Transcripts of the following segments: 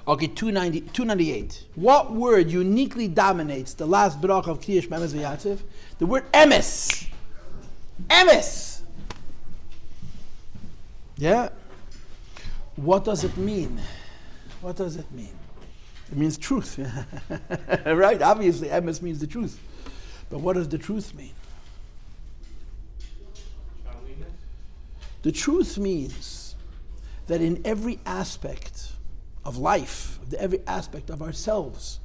Okay, 298. What word uniquely dominates the last Bracha of Kriyas Shema Emes v'Yatziv? The word Emes. Emes. Yeah. What does it mean? What does it mean? It means truth. Right? Obviously, Emes means the truth. But what does the truth mean? The truth means that in every aspect of life, every aspect of ourselves,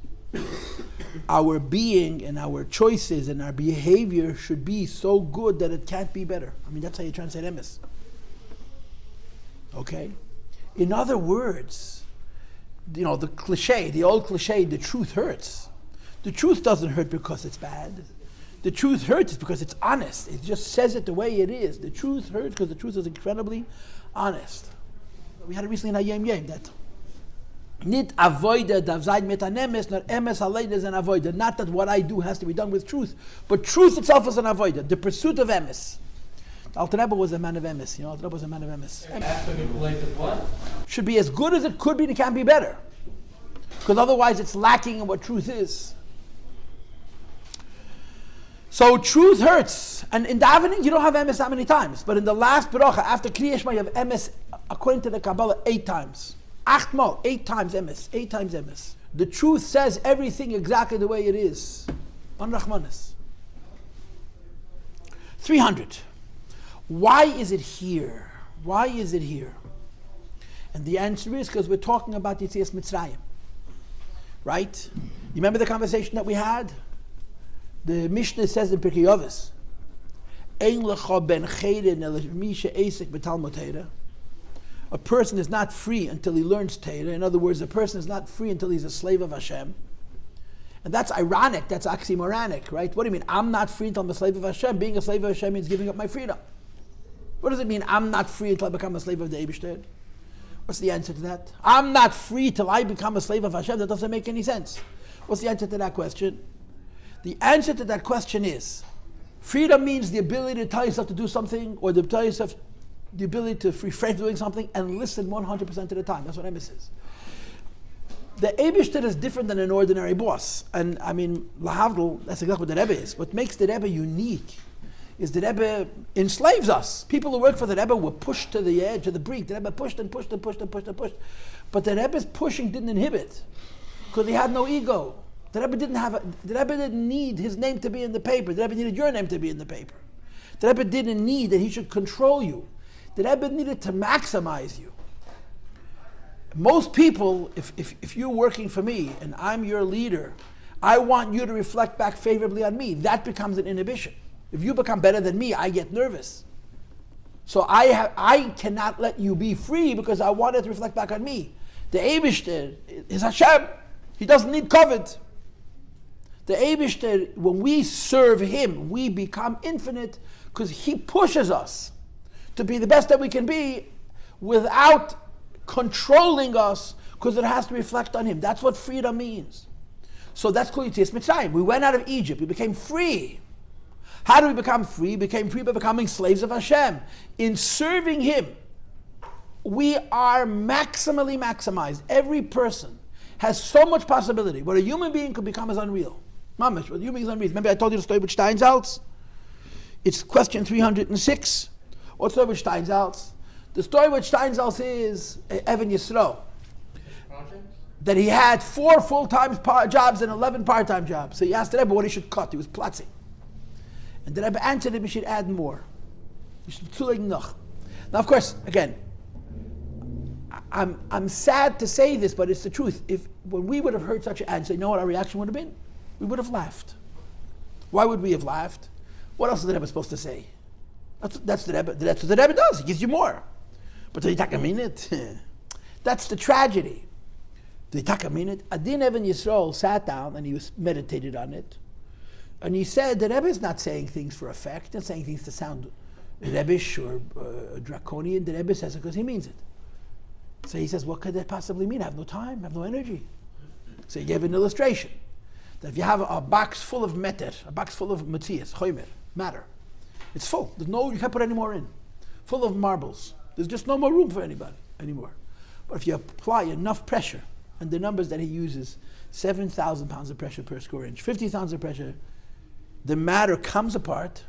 our being and our choices and our behavior should be so good that it can't be better. I mean, that's how you translate Emes. Okay? In other words, the cliche, the old cliche, the truth hurts. The truth doesn't hurt because it's bad. The truth hurts because it's honest. It just says it the way it is. The truth hurts because the truth is incredibly honest. We had it recently in Hayom Yom that nit avoida davzaid mit an emes, not emes alein is an avoida. Not that what I do has to be done with truth, but truth itself is an avoida. The pursuit of emes. Alter Rebbe was a man of Emes. Alter Rebbe was a man of Emes. What? Should be as good as it could be, and it can't be better. Because otherwise it's lacking in what truth is. So truth hurts. And in davening, you don't have Emes that many times. But in the last Bracha, after Kriyas Shema, you have Emes, according to the Kabbalah, 8 times. 8 times Emes. 8 times Emes. The truth says everything exactly the way it is. On Rahmanis. 300. Why is it here? Why is it here? And the answer is because we're talking about Yetzias Mitzrayim. Right? You remember the conversation that we had? The Mishnah says in Perek Yovis, Ein lecha ben chayden el mi she'esek b'talmud Torah. A person is not free until he learns Torah. In other words, a person is not free until he's a slave of Hashem. And that's ironic, that's oxymoronic, right? What do you mean? I'm not free until I'm a slave of Hashem. Being a slave of Hashem means giving up my freedom. What does it mean, I'm not free until I become a slave of the Eibishter? What's the answer to that? I'm not free till I become a slave of Hashem. That doesn't make any sense. What's the answer to that question? The answer to that question is, freedom means the ability to tell yourself to do something, or to tell yourself the ability to refrain from doing something and listen 100% of the time. That's what Emes is. The Eibishter is different than an ordinary boss. And I mean, lahavdil, that's exactly what the Rebbe is. What makes the Rebbe unique is the Rebbe enslaves us. People who work for the Rebbe were pushed to the edge of the brink. The Rebbe pushed and pushed and pushed and pushed and pushed. But the Rebbe's pushing didn't inhibit, because he had no ego. The Rebbe didn't need his name to be in the paper. The Rebbe needed your name to be in the paper. The Rebbe didn't need that he should control you. The Rebbe needed to maximize you. Most people, if you're working for me and I'm your leader, I want you to reflect back favorably on me. That becomes an inhibition. If you become better than me, I get nervous. So I cannot let you be free because I want it to reflect back on me. The Eibishter is Hashem. He doesn't need covet. The Eibishter, when we serve Him, we become infinite because He pushes us to be the best that we can be without controlling us, because it has to reflect on Him. That's what freedom means. So that's called Yetzias Mitzrayim. We went out of Egypt. We became free. How do we become free? We became free by becoming slaves of Hashem. In serving Him, we are maximally maximized. Every person has so much possibility. What a human being could become is unreal. Mamish, what a human being is unreal. Remember I told you the story with Steinsaltz? It's question 306. What's the story with Steinsaltz? The story with Steinsaltz is Evan Yisro. That he had 4 full-time jobs and 11 part-time jobs. So he asked the Rebbe what he should cut. He was platzing. And the Rebbe answered him, you should add more. You should tzulig noch. Now, of course, again, I'm sad to say this, but it's the truth. When we would have heard such an answer, you know what our reaction would have been? We would have laughed. Why would we have laughed? What else is the Rebbe supposed to say? That's the Rebbe. That's what the Rebbe does. He gives you more. But the Yitaka mean it? That's the tragedy. The Yitaka mean it? Adin Evan Yisrael sat down and he meditated on it. And he said the Rebbe is not saying things for effect, not saying things to sound Rebbish or draconian. The Rebbe says it because he means it. So he says, what could that possibly mean? I have no time, I have no energy. So he gave an illustration. That if you have a box full of meter, a box full of matzias, choimer, matter, It's full. You can't put any more in. Full of marbles. There's just no more room for anybody anymore. But if you apply enough pressure, and the numbers that he uses, 7,000 pounds of pressure per square inch, 50,000 of pressure, the matter comes apart,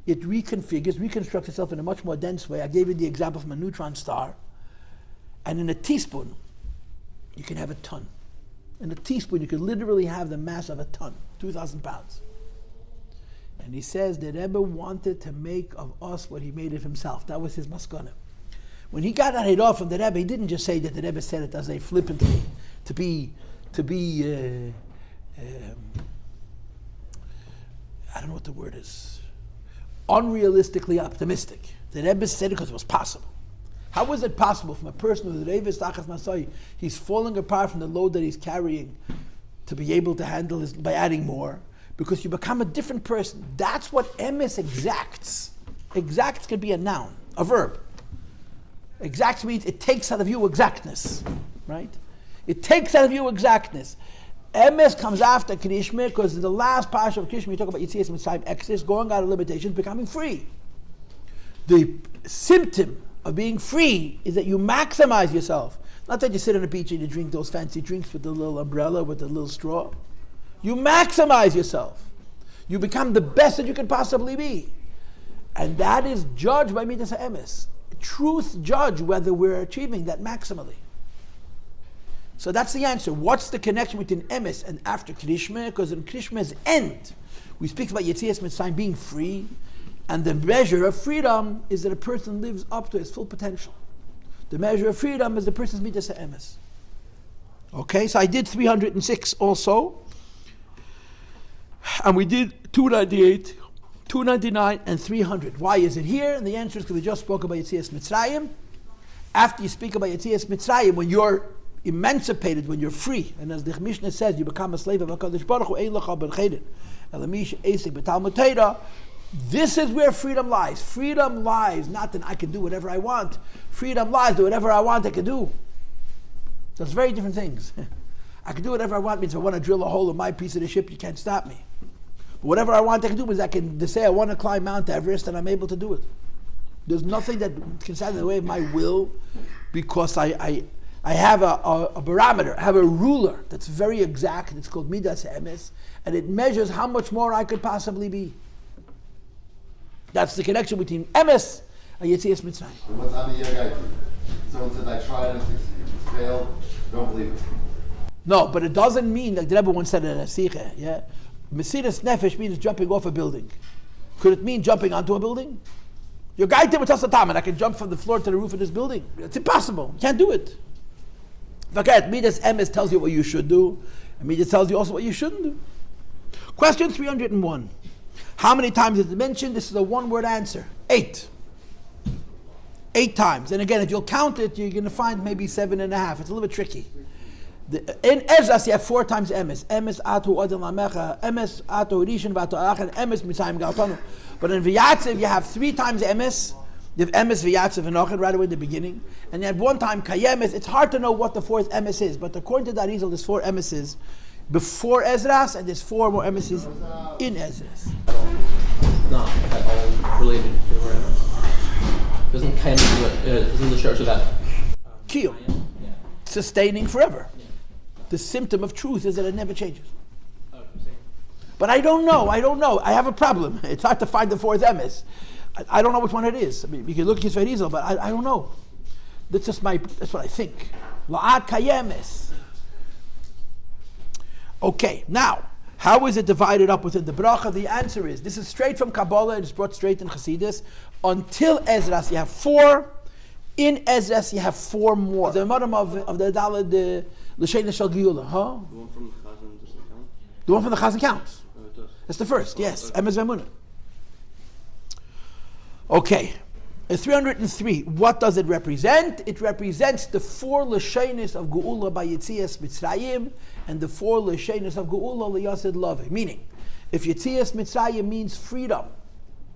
it reconstructs itself in a much more dense way. I gave you the example from a neutron star. And in a teaspoon, you can have a ton. In a teaspoon, you can literally have the mass of a ton, 2,000 pounds. And he says that Rebbe wanted to make of us what he made of himself. That was his maskana. When he got that off from the Rebbe, he didn't just say that the Rebbe said it as a flippantly to be I don't know what the word is, unrealistically optimistic. The Rebbe said it because it was possible. How was it possible from a person with Revis Tachas Masai, he's falling apart from the load that he's carrying to be able to handle this by adding more? Because you become a different person. That's what Emes exacts. Exacts can be a noun, a verb. Exacts means it takes out of you exactness, right? It takes out of you exactness. Emes comes after Kriyas Shema because in the last parsha of Kriyas Shema you talk about Yetzias Mitzrayim, Exodus, going out of limitations, becoming free. The symptom of being free is that you maximize yourself. Not that you sit on a beach and you drink those fancy drinks with the little umbrella, with the little straw. You maximize yourself. You become the best that you can possibly be. And that is judged by Midas HaEmes. Truth judge whether we're achieving that maximally. So that's the answer. What's the connection between Emes and after Kriyas Shema? Because in Kriyas Shema's end, we speak about Yetzias Mitzrayim being free, and the measure of freedom is that a person lives up to his full potential. The measure of freedom is the person's Midas HaEmes. Okay, so I did 306 also, and we did 298, 299, and 300. Why is it here? And the answer is because we just spoke about Yetzias Mitzrayim. After you speak about Yetzias Mitzrayim, when you're emancipated, when you're free, and as the Mishnah says, you become a slave of HaKadosh Baruch Hu, Ein Lecha Ben Chedin, Elamish Esek B'Talmud Torah. This is where freedom lies. Freedom lies not that I can do whatever I want. Freedom lies that whatever I want I can do. That's very different things. I can do whatever I want means if I want to drill a hole in my piece of the ship, you can't stop me. But whatever I want I can do means I can say I want to climb Mount Everest and I'm able to do it. There's nothing that can stand in the way of my will because I have a barometer, I have a ruler that's very exact. It's called Midas HaEmes, and it measures how much more I could possibly be. That's the connection between Emes and Yetzias Mitzrayim. What's on the Yagai? Someone said I tried and failed. Don't believe it. No, but it doesn't mean like the Rebbe once said in a Sikha. Yeah, Mesiras Nefesh means jumping off a building. Could it mean jumping onto a building? Your guy did with Tasatam, and I can jump from the floor to the roof of this building. It's impossible. You can't do it. Forget, Midas Emes tells you what you should do, and Midas tells you also what you shouldn't do. Question 301. How many times is it mentioned? This is a one-word answer. 8. 8 times. And again, if you'll count it, you're going to find maybe 7.5. It's a little bit tricky. In Ezras, you have 4 times Emes. Emes atu adam lamecha, Emes atu rishon v'atu achan, Emes mitzayim galtanu. But in V'yatzev, you have 3 times Emes. You have Emes, V'yatzev, and Achan right away in the beginning. And you have 1 time Kayemes. It's hard to know what the 4th Emes is, but according to that Arizal, there's 4 Emeses before Ezras, and there's 4 more Emeses in Ezras. Not at all related to the word Emes. Doesn't kind of isn't the church of that Kiyum, sustaining forever. The symptom of truth is that it never changes. But I don't know. I have a problem. It's hard to find the 4th Emes. I don't know which one it is. I mean, you can look at his Verizal, but I don't know. That's what I think. La'ad Kayemes. Okay, now, how is it divided up within the Bracha? The answer is, this is straight from Kabbalah, and it's brought straight in Chassidus. Until Ezras, you have 4. In Ezras, you have 4 more. The Maram of the Dalad, the L'Shein Shal Giyula, huh? The one from the Chazan doesn't count? The one from the Chazan counts. Oh, it does. That's the first, yes. Emes V'Emunah. Okay. 303, what does it represent? It represents the 4 L'Sheinis of Geula by Yetzias Mitzrayim and the 4 L'Sheinis of Geula L'Yasid Love. Meaning, if Yetzias Mitzrayim means freedom,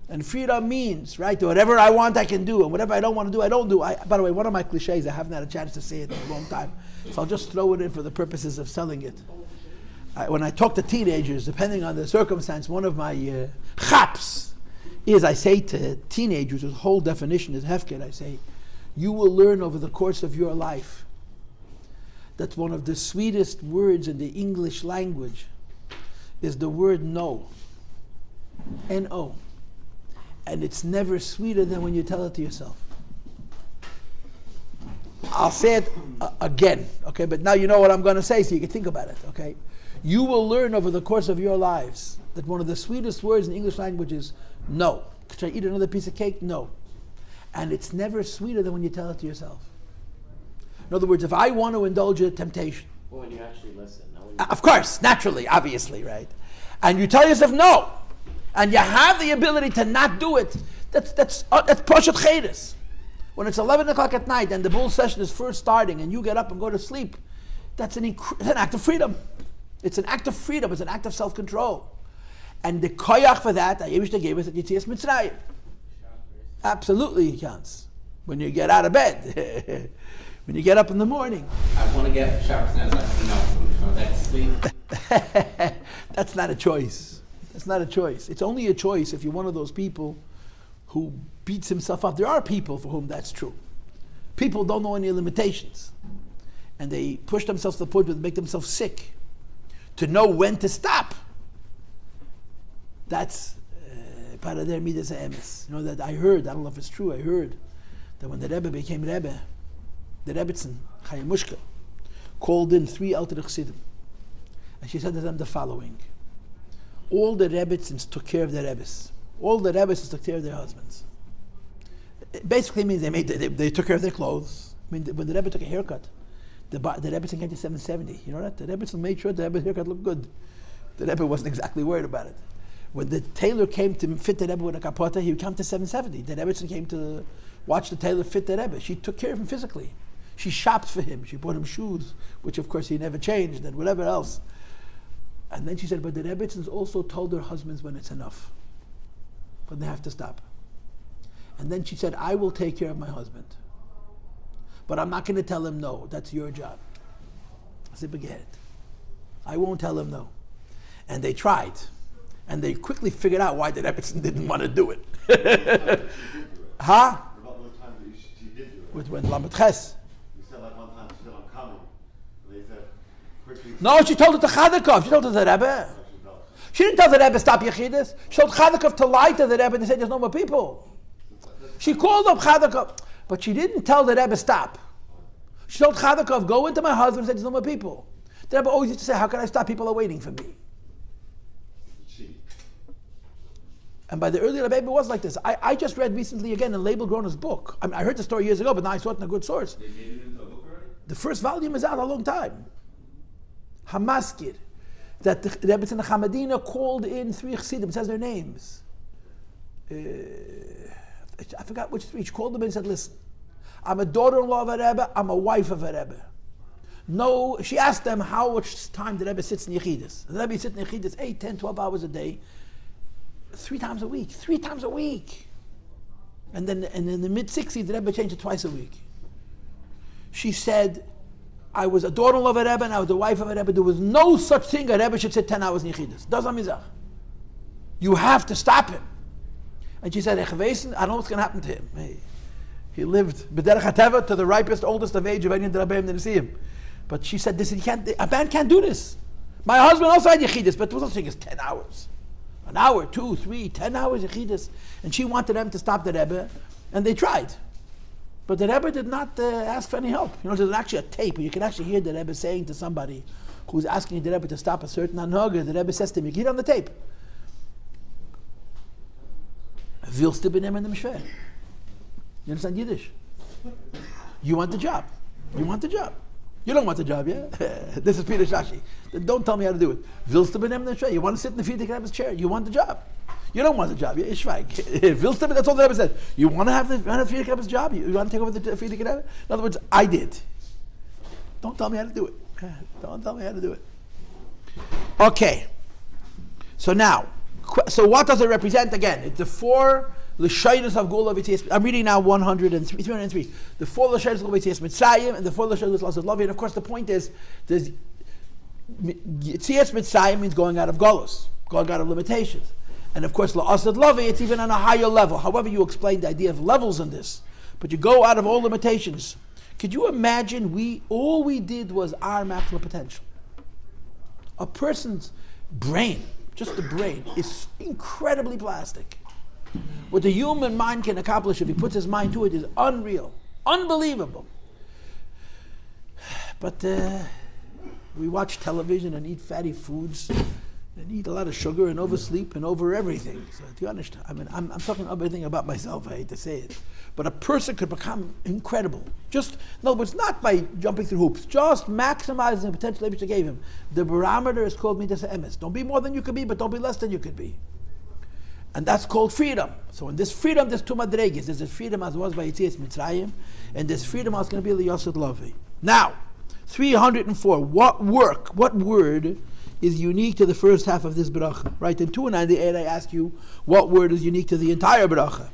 and freedom means, right, whatever I want I can do, and whatever I don't want to do, I don't do. By the way, one of my cliches, I haven't had a chance to say it in a long time, so I'll just throw it in for the purposes of selling it. When I talk to teenagers, depending on the circumstance, one of my chaps is I say to teenagers, whose whole definition is hefker, I say, you will learn over the course of your life that one of the sweetest words in the English language is the word no. N-O. And it's never sweeter than when you tell it to yourself. I'll say it again, okay? But now you know what I'm going to say, so you can think about it, okay? You will learn over the course of your lives that one of the sweetest words in the English language is no. Should I eat another piece of cake? No. And it's never sweeter than when you tell it to yourself. In other words, if I want to indulge a temptation, Well, when you actually listen. of course, naturally, obviously, right? And you tell yourself no, and you have the ability to not do it, that's Pashat Chedis. When it's 11 o'clock at night and the bull session is first starting and you get up and go to sleep, that's an act of freedom. It's an act of freedom, it's an act of self-control. And the koyach for that, Emes gave us at Yetzias Mitzrayim. Absolutely he counts. When you get out of bed, when you get up in the morning. I want to get Shabbos now, no, that's sleep. That's not a choice. That's not a choice. It's only a choice if you're one of those people who beats himself up. There are people for whom that's true. People don't know any limitations. And they push themselves to the point where they make themselves sick. To know when to stop. That's part of their midas Emes. You know that I heard, I don't know if it's true, I heard that when the Rebbe became Rebbe, the Rebbetzin, Chaya Mushka, called in 3 Alter Chassidim. And she said to them the following. All the Rebbetzins took care of their Rebbes. All the Rebbetzins took care of their husbands. It basically means they took care of their clothes. I mean, when the Rebbe took a haircut, the Rebbetzin came to 770. You know that? The Rebbetzin made sure the Rebbe's haircut looked good. The Rebbe wasn't exactly worried about it. When the tailor came to fit the Rebbe with a kapota, he would come to 770. The Rebbetzin came to watch the tailor fit the Rebbe. She took care of him physically. She shopped for him. She bought him shoes, which of course he never changed, and whatever else. And then she said, but the Rebbetzins also told their husbands when it's enough, when they have to stop. And then she said, I will take care of my husband, but I'm not going to tell him no. That's your job. I said, forget it. I won't tell him no. And they tried. And they quickly figured out why the Rebbetzin didn't want to do it. Huh? About those times that she did do it. With when Lamed Ches. You said like one time she said I'm coming. And they said quickly. No, she told it to Chadakov. She told it to the Rebbe. She didn't tell the Rebbe stop Yechidus. She told Chadakov to lie to the Rebbe and say there's no more people. She called up Chadakov, but she didn't tell the Rebbe stop. She told Chadakov, go into my husband and say there's no more people. The Rebbe always used to say, how can I stop? People are waiting for me. And by the early Rebbe, it was like this. I just read recently again in Label Groner's book. I mean, I heard the story years ago, but now I saw it in a good source. They made it into a book already? The first volume is out a long time. Hamaskir. That the Rebbe in the Hamadina called in 3 Chassidim. It says their names. I forgot which 3. She called them in and said, listen, I'm a daughter-in-law of a Rebbe, I'm a wife of a Rebbe. No, she asked them how much time the Rebbe sits in Yechidus. The Rebbe sits in Yechidus 8, 10, 12 hours a day. 3 times a week. 3 times a week. And then in the mid-60s, the Rebbe changed it twice a week. She said, I was a daughter-in-law of a Rebbe and I was the wife of a Rebbe. There was no such thing a Rebbe should sit 10 hours in Yechidus. Das amizach. You have to stop him. And she said, I don't know what's going to happen to him. He lived b'derech hateva to the ripest, oldest of age of any of the Rebbeim that see him. But she said, a man can't do this. My husband also had Yechidus, but there was no such thing as 10 hours. An hour, 2, 3, 10 hours Yechidus. And she wanted them to stop the Rebbe, and they tried. But the Rebbe did not ask for any help. You know, there's actually a tape where you can actually hear the Rebbe saying to somebody who's asking the Rebbe to stop a certain anhaga, the Rebbe says to him, you can hear it on the tape. Willst du benehmen dem Schwer? You understand Yiddish? You want the job. You want the job. You don't want the job, yeah? This is Peter Shashi. Then don't tell me how to do it. Willst du benehmen dem Schwer? You want to sit in the Frierdiker Rebbe's chair? You want the job. You don't want the job. Yeah, Schweig. Willst du, that's all the Rebbe said. You want to have the Frierdiker Rebbe's job? You want to take over the Frierdiker Rebbe? In other words, I did. Don't tell me how to do it. Don't tell me how to do it. Okay. So now, so what does it represent again? It's the 4 L'shaynos of Gula V'Tzias. I'm reading now 303. The 4 L'shaynos of Gula V'Tzias Mitzrayim and the 4 L'shaynos of Lavi. And of course the point is, Tzias Mitzrayim means going out of Golus, going out of limitations. And of course, la'asad lavi, it's even on a higher level. However you explain the idea of levels in this, but you go out of all limitations. Could you imagine all we did was our maximum potential? A person's brain, just the brain, is incredibly plastic. What the human mind can accomplish if he puts his mind to it is unreal, unbelievable. But we watch television and eat fatty foods and eat a lot of sugar and oversleep and over everything. So do you understand? I mean, I'm talking everything about myself, I hate to say it. But a person could become incredible. Just, in other words, not by jumping through hoops, just maximizing the potential Emes gave him. The barometer is called midas Emes. Don't be more than you could be, but don't be less than you could be. And that's called freedom. So in this freedom, there's two madreges. There's a freedom as was by Yetzias Mitzrayim, and this freedom is going to be liyasud lavi. Now, 304. What word is unique to the first half of this bracha? Right, in 298 I ask you, what word is unique to the entire bracha?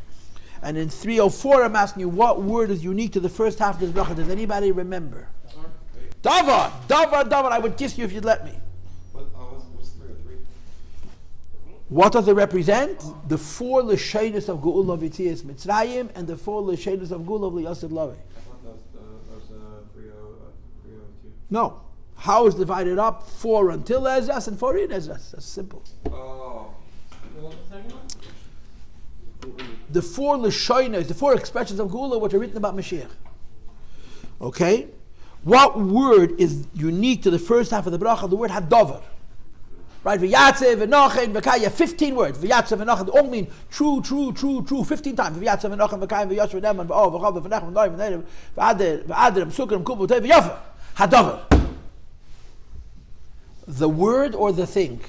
And in 304 I'm asking you, what word is unique to the first half of this bracha? Does anybody remember? Davar. I would kiss you if you'd let me. What's 303? What does it represent? The 4 l'sheinos of Geula of Yetzias Mitzrayim and the 4 l'sheinos of Geula of liyasud lavi. No. How is divided up? 4 until Ezras and 4 in Ezras. That's simple. The 4 l'shoinos, the 4 expressions of Geula which are written about Mashiach. Okay? What word is unique to the first half of the bracha? The word hadavar. Right? V'yatzev, v'nochen, v'kaya, 15 words. V'yatzev, v'nochen, all mean true, 15 times. V'yatzev, v'nochen, v'kaya, v'yosher, v'neman, v'ov, v'chav, v'nechem, v'noim, v'nedim, v'adir, v'sukrim, kubu, v'tei, v'yofer. Hadavar. The word or the thing.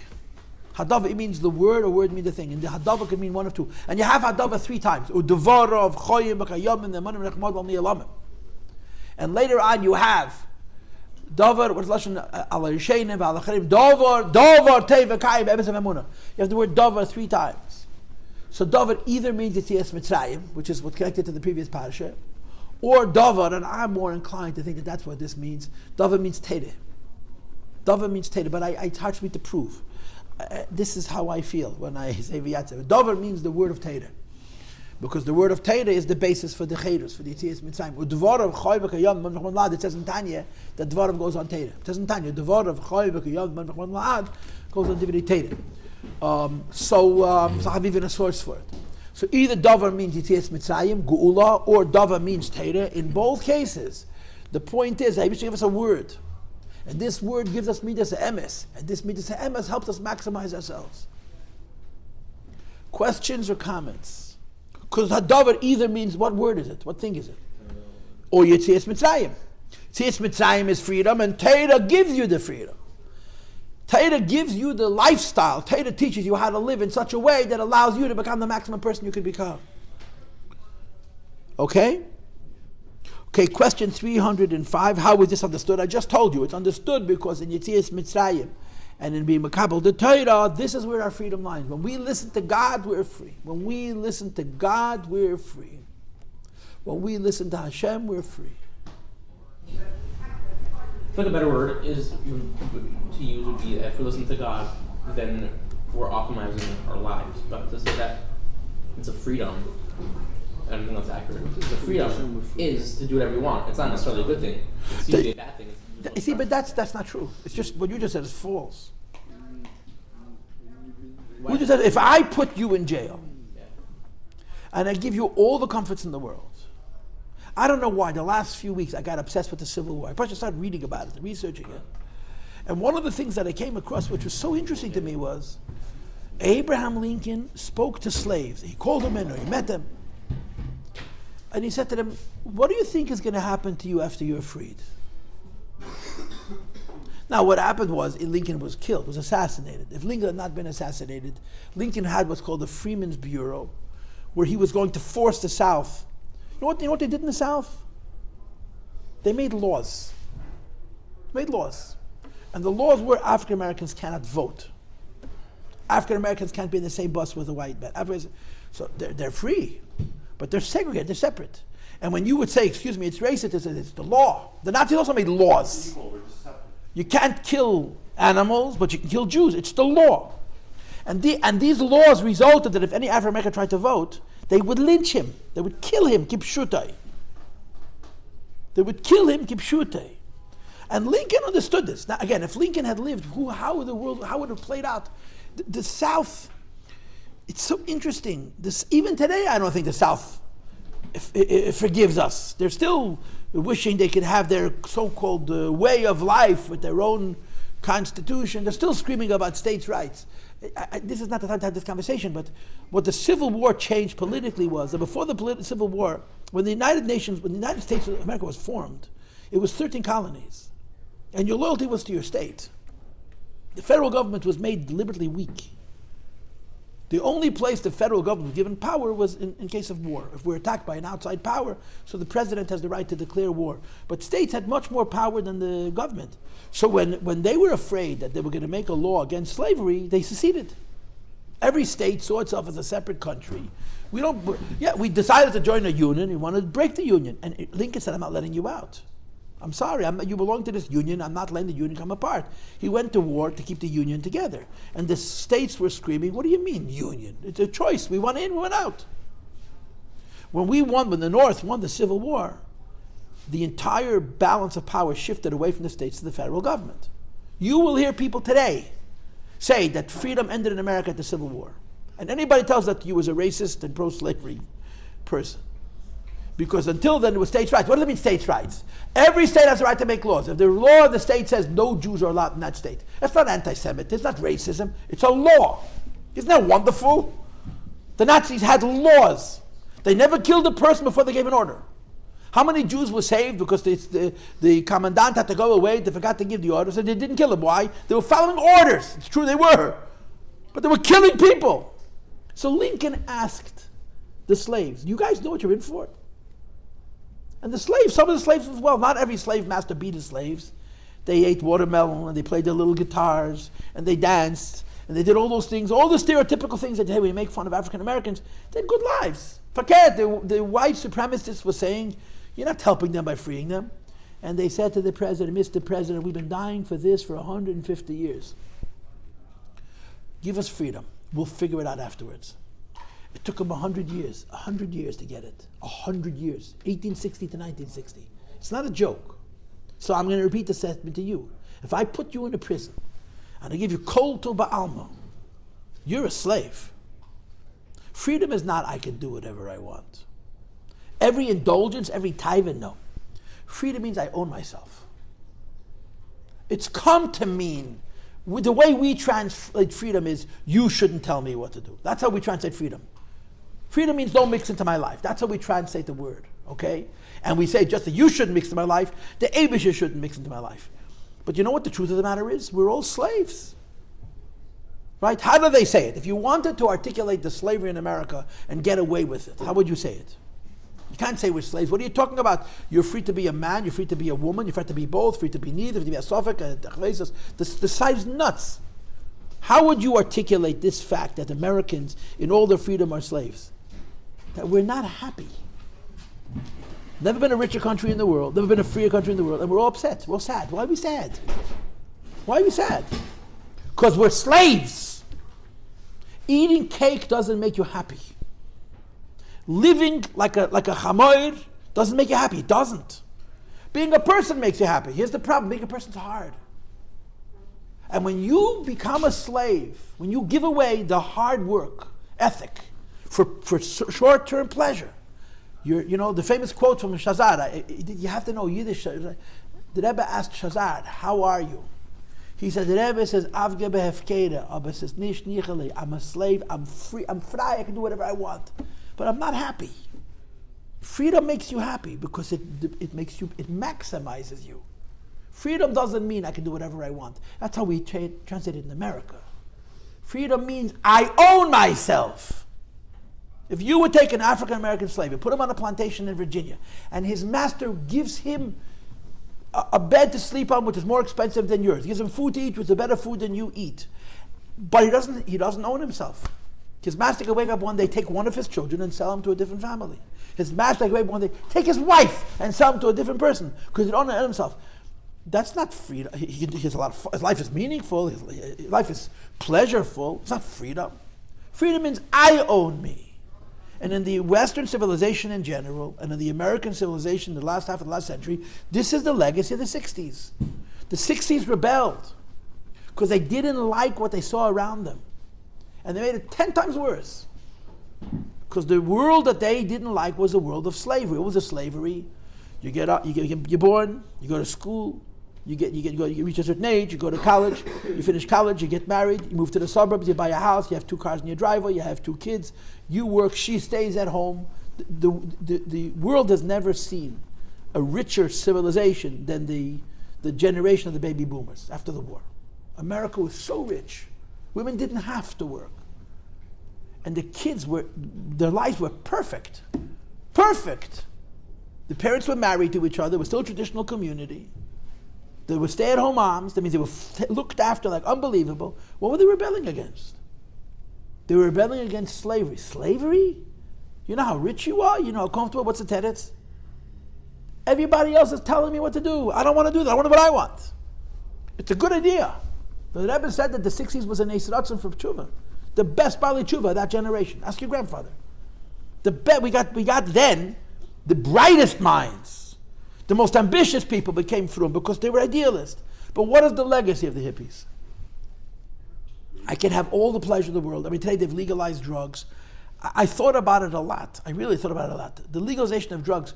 Hadavar, it means the word, or word means the thing. And the hadavar could mean one of two. And you have hadavar 3 times. Udevarav, choyim, b'kayomim, nemanim, nechmod, v'al and later on you have davar, what's lashon ala yishayim, v'al acharim, davar, tei, v'kayim, emes, v'emunah. You have the word davar 3 times. So davar either means Yetzias Mitzrayim, which is what's connected to the previous parasha, or davar, and I'm more inclined to think that that's what this means. Davar means teireh. Davar means teireh, but it's hard for me to prove. This is how I feel when I say v'yatzev. Davar means the word of teireh, because the word of teireh is the basis for the chedus, for the Yetzias Mitzrayim. Udvarav choy v'kayam man la'ad. It says in Tanya that dvarav goes on teireh. It says in Tanya dvarav choy v'kayam man la'ad goes on divinity teireh. So I have even a source for it. So either davar means Yetzias Mitzrayim, Geula, or davar means teireh. In both cases, the point is, Hashem give us a word. And this word gives us midas Emes. And this midas Emes helps us maximize ourselves. Questions or comments? Because hadavar either means, what word is it? What thing is it? Or Yetzias Mitzrayim. Yetzias Mitzrayim is freedom, and Torah gives you the freedom. Torah gives you the lifestyle. Torah teaches you how to live in such a way that allows you to become the maximum person you could become. Okay? Okay, question 305. How is this understood? I just told you. It's understood because in Yetzias Mitzrayim and in being Makabel the Torah, this is where our freedom lies. When we listen to God, we're free. When we listen to God, we're free. When we listen to Hashem, we're free. I think a better word is to use would be, if we listen to God, then we're optimizing our lives. But to say that it's a freedom, I don't think that's accurate. The freedom is to do whatever you want. It's not necessarily a good thing. It's usually a bad thing. You see, but that's not true. It's just what you just said is false. You just said, if I put you in jail and I give you all the comforts in the world, I don't know why, the last few weeks I got obsessed with the Civil War. I first started reading about it, researching it. And one of the things that I came across, which was so interesting to me, was Abraham Lincoln spoke to slaves. He called them in, or he met them. And he said to them, what do you think is going to happen to you after you're freed? Now, what happened was, Lincoln was killed, was assassinated. If Lincoln had not been assassinated, Lincoln had what's called the Freeman's Bureau, where he was going to force the South. You know what they did in the South? They made laws. And the laws were African Americans cannot vote. African Americans can't be in the same bus with a white man. So they're free, but they're segregated, they're separate. And when you would say, excuse me, it's racist, it's the law. The Nazis also made laws. You can't kill animals, but you can kill Jews. It's the law. And these laws resulted that if any African American tried to vote, they would lynch him. They would kill him, kipshutai. They would kill him, kipshutai. And Lincoln understood this. Now, again, if Lincoln had lived, how would it have played out? The South, it's so interesting. Even today, I don't think the South forgives us. They're still wishing they could have their so-called way of life with their own constitution. They're still screaming about states' rights. This is not the time to have this conversation, but what the Civil War changed politically was that before the Civil War, when the United States of America was formed, it was 13 colonies. And your loyalty was to your state. The federal government was made deliberately weak. The only place the federal government was given power was in case of war. If we're attacked by an outside power, so the president has the right to declare war. But states had much more power than the government. So when they were afraid that they were going to make a law against slavery, they seceded. Every state saw itself as a separate country. We decided to join a union. We wanted to break the union. And Lincoln said, I'm not letting you out. I'm sorry, you belong to this union, I'm not letting the union come apart. He went to war to keep the union together. And the states were screaming, what do you mean, union? It's a choice, we went in, we went out. When the North won the Civil War, the entire balance of power shifted away from the states to the federal government. You will hear people today say that freedom ended in America at the Civil War. And anybody tells that to you is a racist and pro-slavery person. Because until then it was states' rights. What does it mean, states' rights? Every state has the right to make laws. If the law of the state says no Jews are allowed in that state, that's not anti-Semitism, it's not racism, it's a law. Isn't that wonderful? The Nazis had laws. They never killed a person before they gave an order. How many Jews were saved because the commandant had to go away, they forgot to give the orders, and they didn't kill them. Why? They were following orders. It's true they were. But they were killing people. So Lincoln asked the slaves, you guys know what you're in for? And the slaves, some of the slaves as well, not every slave master beat his slaves. They ate watermelon and they played their little guitars and they danced and they did all those things, all the stereotypical things that we make fun of African Americans. They had good lives. Forget, the white supremacists were saying, you're not helping them by freeing them. And they said to the president, Mr. President, we've been dying for this for 150 years. Give us freedom. We'll figure it out afterwards. It took them 100 years to get it. 100 years, 1860 to 1960. It's not a joke. So I'm going to repeat the statement to you. If I put you in a prison and I give you kol to ba'alma, you're a slave. Freedom is not I can do whatever I want. Every indulgence, every taiva, no. Freedom means I own myself. It's come to mean, the way we translate freedom is you shouldn't tell me what to do. That's how we translate freedom. Freedom means don't mix into my life. That's how we translate the word, okay? And we say just that you shouldn't mix into my life, the Emes shouldn't mix into my life. But you know what the truth of the matter is? We're all slaves. Right? How do they say it? If you wanted to articulate the slavery in America and get away with it, how would you say it? You can't say we're slaves. What are you talking about? You're free to be a man, you're free to be a woman, you're free to be both, free to be neither, free to be a sophic, the side is nuts. How would you articulate this fact that Americans, in all their freedom, are slaves? That we're not happy. Never been a richer country in the world, never been a freer country in the world, and we're all upset, we're all sad. Why are we sad? Why are we sad? Because we're slaves. Eating cake doesn't make you happy. Living like a chamoir doesn't make you happy. It doesn't. Being a person makes you happy. Here's the problem. Being a person's hard. And when you become a slave, when you give away the hard work ethic for short-term pleasure, the famous quote from Shazad, you have to know Yiddish. The Rebbe asked Shazad, how are you? He said, the Rebbe says, Avge behefkede, aber es ist nicht nichele. I'm a slave, I'm free, I'm free, I can do whatever I want. But I'm not happy. Freedom makes you happy because it maximizes you. Freedom doesn't mean I can do whatever I want. That's how we translate it in America. Freedom means I own myself. If you would take an African American slave and put him on a plantation in Virginia, and his master gives him a bed to sleep on which is more expensive than yours, he gives him food to eat which is better food than you eat, but he doesn't own himself. His master could wake up one day, take one of his children and sell him to a different family. His master could wake up one day, take his wife and sell him to a different person because he don't own himself. That's not freedom. He has a lot of his life is meaningful. His life is pleasureful. It's not freedom. Freedom means I own me. And in the Western civilization in general, and in the American civilization in the last half of the last century, this is the legacy of the 60s. The 60s rebelled because they didn't like what they saw around them. And they made it 10 times worse. Because the world that they didn't like was a world of slavery. It was a slavery. You're born, you go to school, you reach a certain age, you go to college, you finish college, you get married, you move to the suburbs, you buy a house, you have 2 cars in your driveway, you have 2 kids, you work, she stays at home. The world has never seen a richer civilization than the generation of the baby boomers after the war. America was so rich. Women didn't have to work. And the kids their lives were perfect. Perfect. The parents were married to each other. It was still a traditional community. They were stay-at-home moms. That means they were looked after like unbelievable. What were they rebelling against? They were rebelling against slavery. Slavery? You know how rich you are? You know how comfortable? What's the teretz? Everybody else is telling me what to do. I don't want to do that. I want to do what I want. It's a good idea. The Rebbe said that the 60s was an Eis Ratzon for tshuva. The best Bali tshuva of that generation. Ask your grandfather. We got then the brightest minds, the most ambitious people became frum because they were idealists. But what is the legacy of the hippies? I can have all the pleasure of the world. I mean, today they've legalized drugs. I thought about it a lot. I really thought about it a lot. The legalization of drugs,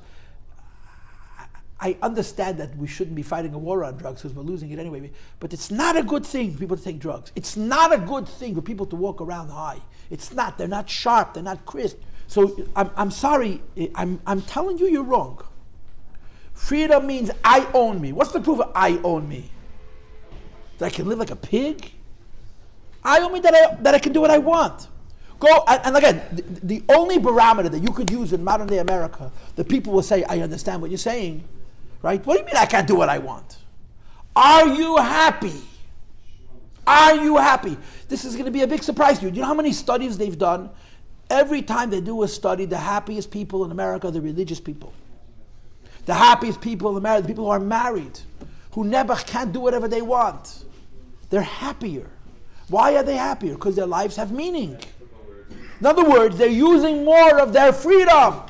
I understand that we shouldn't be fighting a war on drugs because we're losing it anyway. But it's not a good thing for people to take drugs. It's not a good thing for people to walk around high. It's not. They're not sharp. They're not crisp. So I'm sorry. I'm telling you, you're wrong. Freedom means I own me. What's the proof of I own me? That I can live like a pig? I own me that I can do what I want. Go and again, the only barometer that you could use in modern day America, the people will say, I understand what you're saying. Right? What do you mean I can't do what I want? Are you happy? Are you happy? This is going to be a big surprise to you. Do you know how many studies they've done? Every time they do a study, the happiest people in America are the religious people. The happiest people in America, the people who are married, who never can't do whatever they want. They're happier. Why are they happier? Because their lives have meaning. In other words, they're using more of their freedom.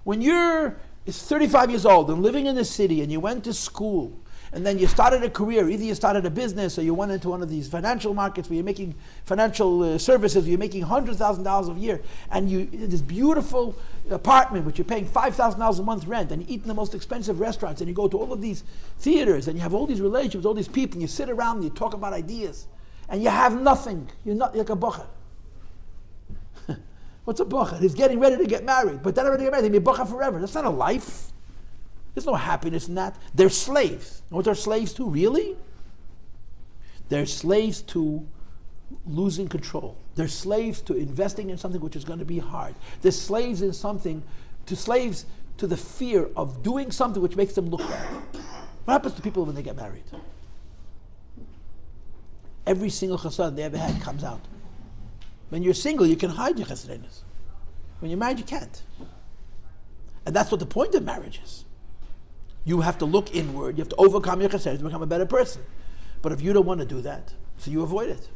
When you're 35 years old and living in the city and you went to school and then you started a career, either you started a business or you went into one of these financial markets where you're making financial services, you're making $100,000 a year, and you this beautiful apartment which you're paying $5,000 a month rent, and you eat in the most expensive restaurants, and you go to all of these theaters, and you have all these relationships, all these people, and you sit around and you talk about ideas, and you have nothing. You're not like a bocher. What's a bocher? He's getting ready to get married, but then already get married, he'll be a bocher forever. That's not a life. There's no happiness in that. They're slaves. You know what they're slaves to, really? They're slaves to losing control. They're slaves to investing in something which is going to be hard. They're slaves to the fear of doing something which makes them look bad. What happens to people when they get married? Every single chassan they ever had comes out. When you're single, you can hide your chassaniness. When you're married, you can't. And that's what the point of marriage is. You have to look inward. You have to overcome your chassaniness to become a better person. But if you don't want to do that, so you avoid it.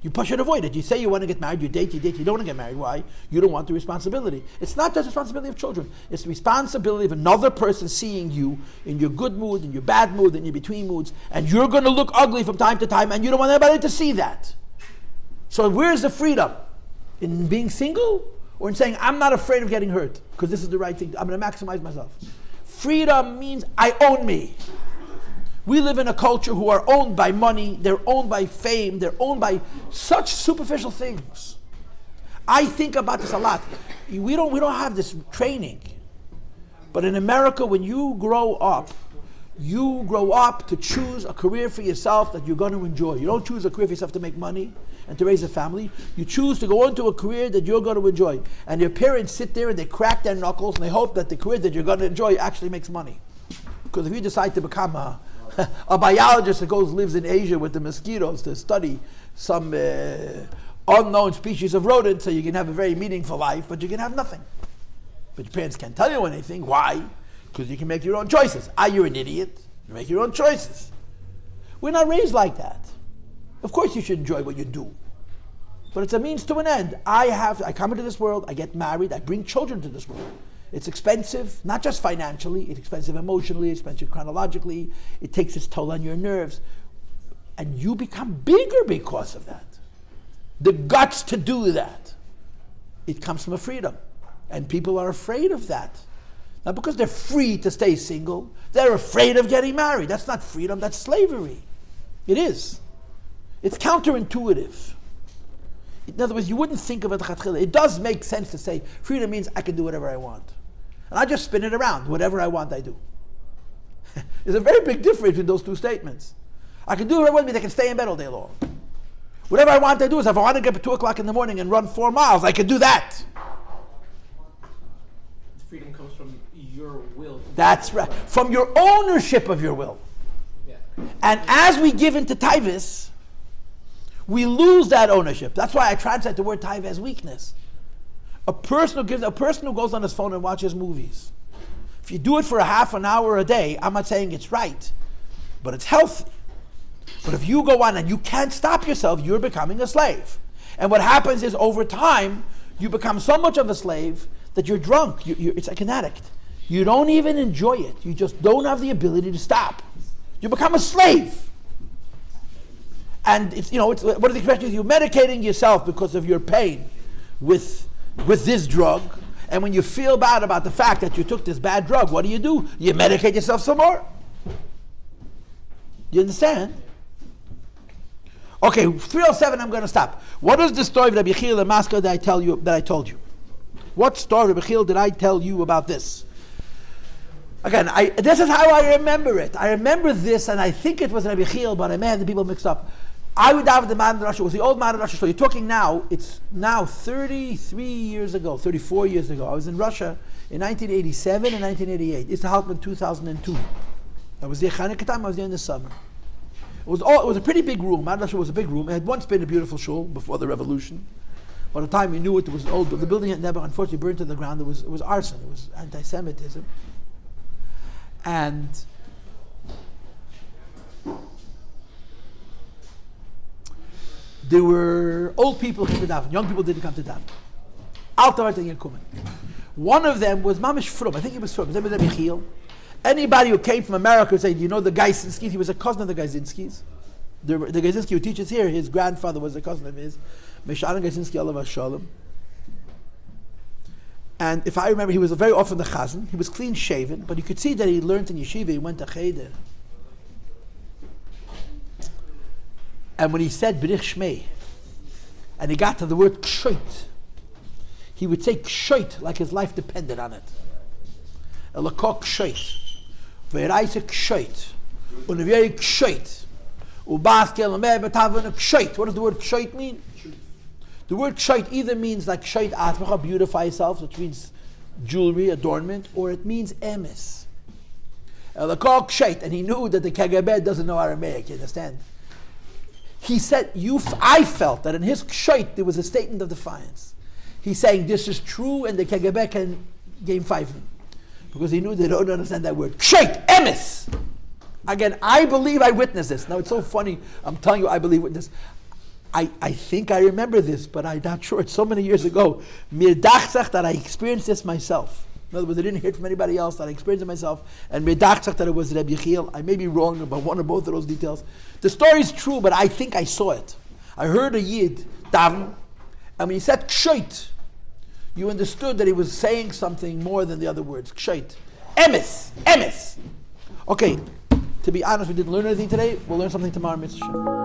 You push and avoid it. You say you want to get married, you date, you don't want to get married. Why? You don't want the responsibility. It's not just the responsibility of children. It's the responsibility of another person seeing you in your good mood, in your bad mood, in your between moods, and you're going to look ugly from time to time, and you don't want anybody to see that. So where's the freedom? In being single? Or in saying, I'm not afraid of getting hurt, because this is the right thing. I'm going to maximize myself. Freedom means I own me. We live in a culture who are owned by money, they're owned by fame, they're owned by such superficial things. I think about this a lot. We don't have this training. But in America, when you grow up to choose a career for yourself that you're going to enjoy. You don't choose a career for yourself to make money and to raise a family. You choose to go into a career that you're going to enjoy. And your parents sit there and they crack their knuckles and they hope that the career that you're going to enjoy actually makes money. Because if you decide to become a biologist that lives in Asia with the mosquitoes to study some unknown species of rodent, so you can have a very meaningful life, but you can have nothing. But your parents can't tell you anything. Why? Because you can make your own choices. You're an idiot. You make your own choices. We're not raised like that. Of course you should enjoy what you do. But it's a means to an end. I come into this world, I get married, I bring children to this world. It's expensive, not just financially, it's expensive emotionally, it's expensive chronologically, it takes its toll on your nerves. And you become bigger because of that. The guts to do that. It comes from a freedom. And people are afraid of that. Not because they're free to stay single, they're afraid of getting married. That's not freedom, that's slavery. It is. It's counterintuitive. In other words, you wouldn't think of it. It does make sense to say freedom means I can do whatever I want. And I just spin it around. Whatever I want, I do. There's a very big difference in those two statements. I can do whatever I want, means I can stay in bed all day long. Whatever I want, I do. Is if I want to get up at 2 o'clock in the morning and run 4 miles, I can do that. Freedom comes from your will. That's right. From your ownership of your will. Yeah. And as we give into taivas, we lose that ownership. That's why I translate the word taiva as weakness. A person who goes on his phone and watches movies. If you do it for a half an hour a day, I'm not saying it's right, but it's healthy. But if you go on and you can't stop yourself, you're becoming a slave. And what happens is over time, you become so much of a slave that you're drunk. It's like an addict. You don't even enjoy it. You just don't have the ability to stop. You become a slave. And it's one of the expressions, you're medicating yourself because of your pain with this drug. And when you feel bad about the fact that you took this bad drug, what do? You medicate yourself some more. You understand? Okay, 307, I'm going to stop. What is the story of Rabbi Yechiel and Maska that I told you? What story, Rabbi Yechiel, did I tell you about this? Again, this is how I remember it. I remember this, and I think it was Rabbi Yechiel, but I may have the people mixed up. I would have the man in Russia. It was the old man in Russia. So you're talking now, it's now 34 years ago. I was in Russia in 1987 and 1988. It's the Haltman 2002. I was there Chanukah time, I was there in the summer. It was a pretty big room. Man Russia was a big room. It had once been a beautiful shul before the revolution. By the time we knew it, was old. The building had never, unfortunately, burned to the ground. It was arson. It was anti-Semitism. And there were old people who came to daven. Young people didn't come to daven. Altavar didn't come. One of them was Mamish Frum. I think he was Frum. His name was Rabbi Yechiel. Anybody who came from America would say, do you know the Gaisinskis? He was a cousin of the Gaisinskis. The Gaisinski who teaches here, his grandfather was a cousin of his. Mesharan Gaisinski, Alav Shalom. And if I remember, he was very often the chazan. He was clean shaven, but you could see that he learned in yeshiva. He went to cheder. And when he said Berich Shmei, and he got to the word kshoit, he would say kshoit like his life depended on it. Elakok kshoit, ve'eraisa kshoit, uneveri kshoit, ubaskel ameh betavon kshoit. What does the word kshoit mean? The word kshoit either means like kshoit atmacha, beautify yourself, which means jewelry, adornment, or it means emes. Elakok kshoit, and he knew that the KGB doesn't know Aramaic. You understand? He said, I felt that in his kshoit there was a statement of defiance. He's saying this is true, and the KGB can game 5 because he knew they don't understand that word. Kshoit, emes. Again, I believe I witnessed this. Now it's so funny. I'm telling you, I believe witness. I think I remember this, but I'm not sure. It's so many years ago. Mir dachzach that I experienced this myself. In other words, I didn't hear it from anybody else. That I experienced it myself. And mir dachzach that it was Rabbi Yechiel. I may be wrong about one or both of those details. The story is true, but I think I saw it. I heard a yid daven, and when he said kshoit, you understood that he was saying something more than the other words. Kshoit, emes, emes. Okay. To be honest, we didn't learn anything today. We'll learn something tomorrow, Mr. Shema.